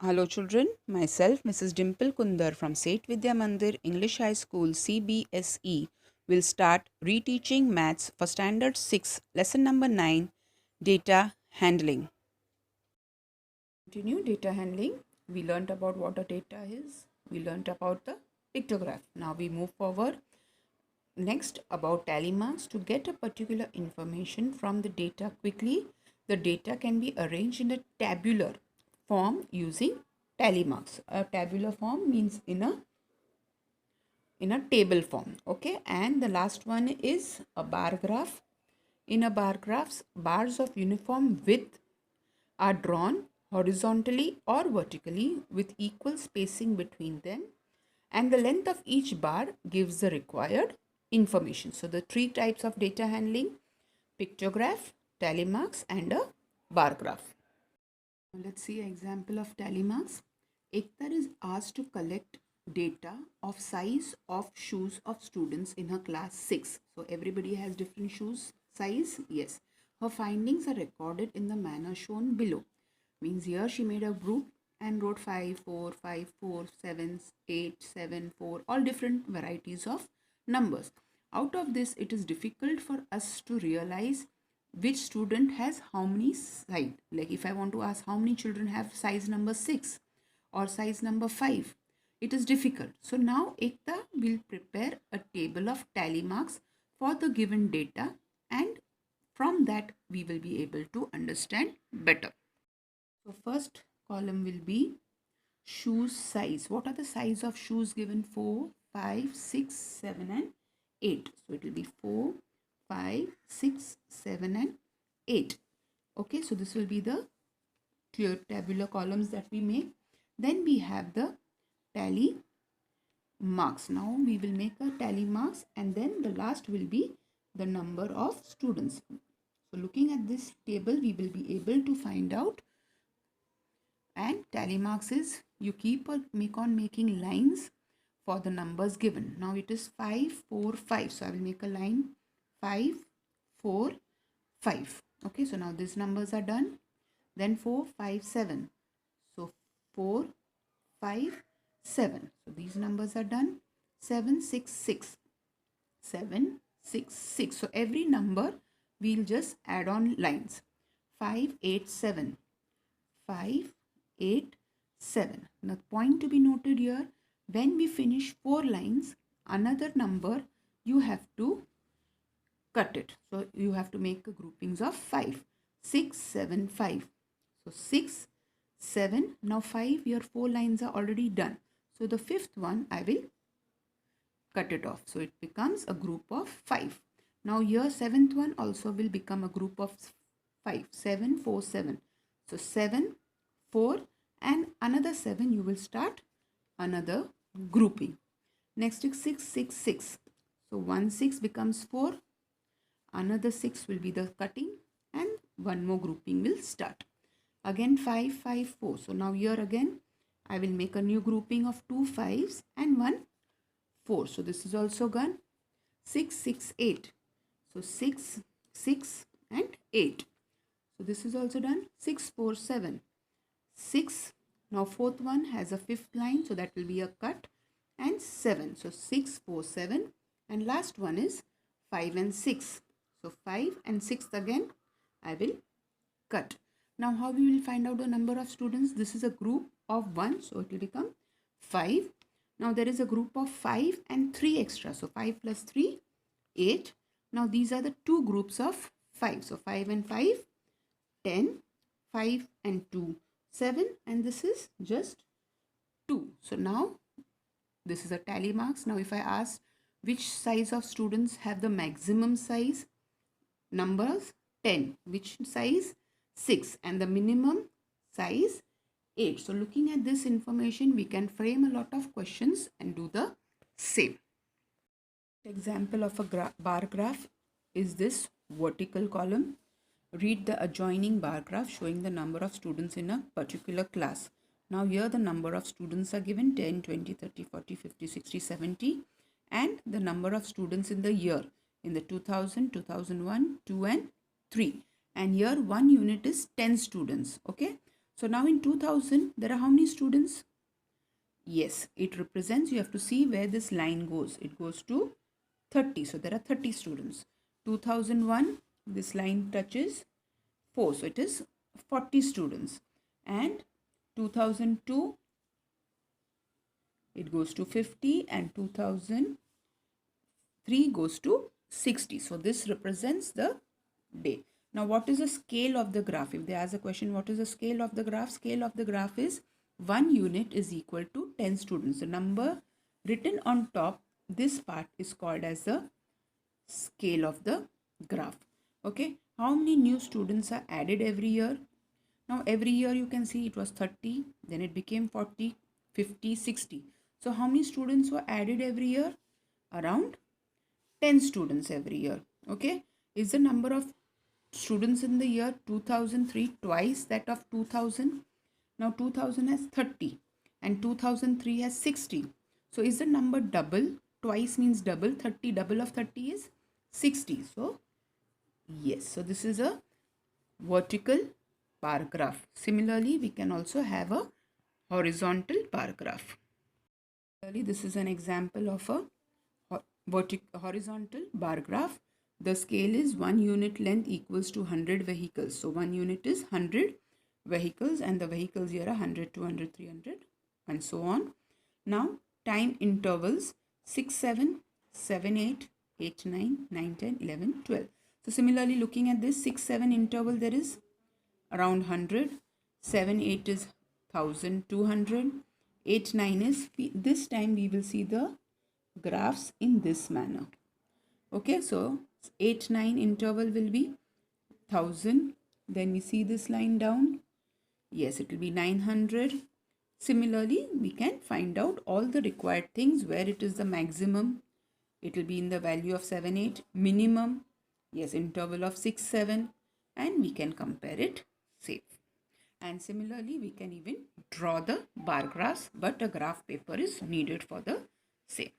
Hello children, myself Mrs. Dimple Kundar from Seth Vidya Mandir English High School CBSE will start reteaching maths for standard 6 lesson number 9 data handling. Continue data handling. We learnt about what a data is. We learnt about the pictograph. Now we move forward. Next about tally marks. To get a particular information from the data quickly, the data can be arranged in a tabular form using tally marks. A tabular form means in a table form. Okay, and the last one is a bar graph. In a bar graphs, bars of uniform width are drawn horizontally or vertically with equal spacing between them, and the length of each bar gives the required information. So the three types of data handling: pictograph, tally marks, and a bar graph. Let's see an example of tally marks. Ekta is asked to collect data of size of shoes of students in her class 6. So everybody has different shoes size. Yes. Her findings are recorded in the manner shown below. Means here she made a group and wrote 5, 4, 5, 4, 7, 8, 7, 4, all different varieties of numbers. Out of this, it is difficult for us to realize which student has how many size. Like if I want to ask how many children have size number 6 or size number 5, it is difficult. So now Ekta will prepare a table of tally marks for the given data, and from that we will be able to understand better. So first column will be shoes size. What are the size of shoes given? 4, 5, 6, 7 and 8. So it will be 4, 5, 6, 7 and 8. Okay, so this will be the clear tabular columns that we make. Then we have the tally marks. Now we will make a tally marks, and then the last will be the number of students. So looking at this table, we will be able to find out. And tally marks is you keep or make on making lines for the numbers given. Now it is 5, 4, 5. So I will make a line 5, 4, 5. Okay, so now these numbers are done. Then 4, 5, 7. So 4, 5, 7. So these numbers are done. 7, 6, 6. 7, 6, 6. So every number we'll just add on lines. 5, 8, 7. 5, 8, 7. Now point to be noted here, when we finish 4 lines, another number you have to cut it. So you have to make a groupings of 5. 6, 7, 5. So 6, 7. Now 5, your 4 lines are already done. So the fifth one I will cut it off. So it becomes a group of 5. Now here seventh one also will become a group of 5. 7, 4, 7. So 7, 4 and another 7 you will start another grouping. Next is 6, 6, 6. So 1, 6 becomes 4. Another 6 will be the cutting and one more grouping will start. Again 5, 5, 4. So now here again I will make a new grouping of 2 5s and 1 4. So this is also gone. 6, 6, 8. So 6, 6 and 8. So this is also done. 6, 4, 7. 6. Now fourth one has a fifth line, so that will be a cut, and 7. So 6, 4, 7, and last one is 5 and 6. So 5 and 6 again I will cut. Now how we will find out the number of students? This is a group of 1, so it will become 5. Now there is a group of 5 and 3 extra. So 5 plus 3, 8. Now these are the two groups of 5. So 5 and 5, 10. 5 and 2, 7, and this is just 2. So now this is a tally marks. Now if I ask which size of students have the maximum size, numbers 10, which size 6, and the minimum size 8. So looking at this information, we can frame a lot of questions and do the same. Example of a bar graph is this vertical column. Read the adjoining bar graph showing the number of students in a particular class. Now here the number of students are given 10, 20, 30, 40, 50, 60, 70, and the number of students in the year in the 2000, 2001, 2 and 3. And here one unit is 10 students. Okay. So now in 2000, there are how many students? Yes, it represents, you have to see where this line goes. It goes to 30. So there are 30 students. 2001, this line touches 4. So it is 40 students. And 2002, it goes to 50, and 2003 goes to 60. So this represents the day. Now what is the scale of the graph? If they ask a question, what is the scale of the graph? Scale of the graph is 1 unit is equal to 10 students. The number written on top, this part is called as the scale of the graph. Okay, how many new students are added every year? Now every year you can see it was 30, then it became 40, 50, 60. So how many students were added every year? Around 10 students every year. Okay, is the number of students in the year 2003 twice that of 2000? Now 2000 has 30 and 2003 has 60. So is the number double? Twice means double. 30, double of 30 is 60. So yes, so this is a vertical bar graph. Similarly, we can also have a horizontal bar graph. Similarly, this is an example of a horizontal bar graph. The scale is 1 unit length equals to 100 vehicles. So 1 unit is 100 vehicles, and the vehicles here are 100, 200, 300 and so on. Now time intervals 6, 7, 7, 8, 8, 9, 9, 10, 11, 12. So similarly, looking at this 6, 7 interval, there is around 100, 7, 8 is 1200, 8, 9 is, this time we will see the graphs in this manner. Okay, so 8, 9 interval will be 1000. Then we see this line down. Yes, it will be 900. Similarly, we can find out all the required things where it is the maximum. It will be in the value of 7, 8. Minimum, yes, interval of 6, 7. And we can compare it safe. And similarly, we can even draw the bar graphs, but a graph paper is needed for the same.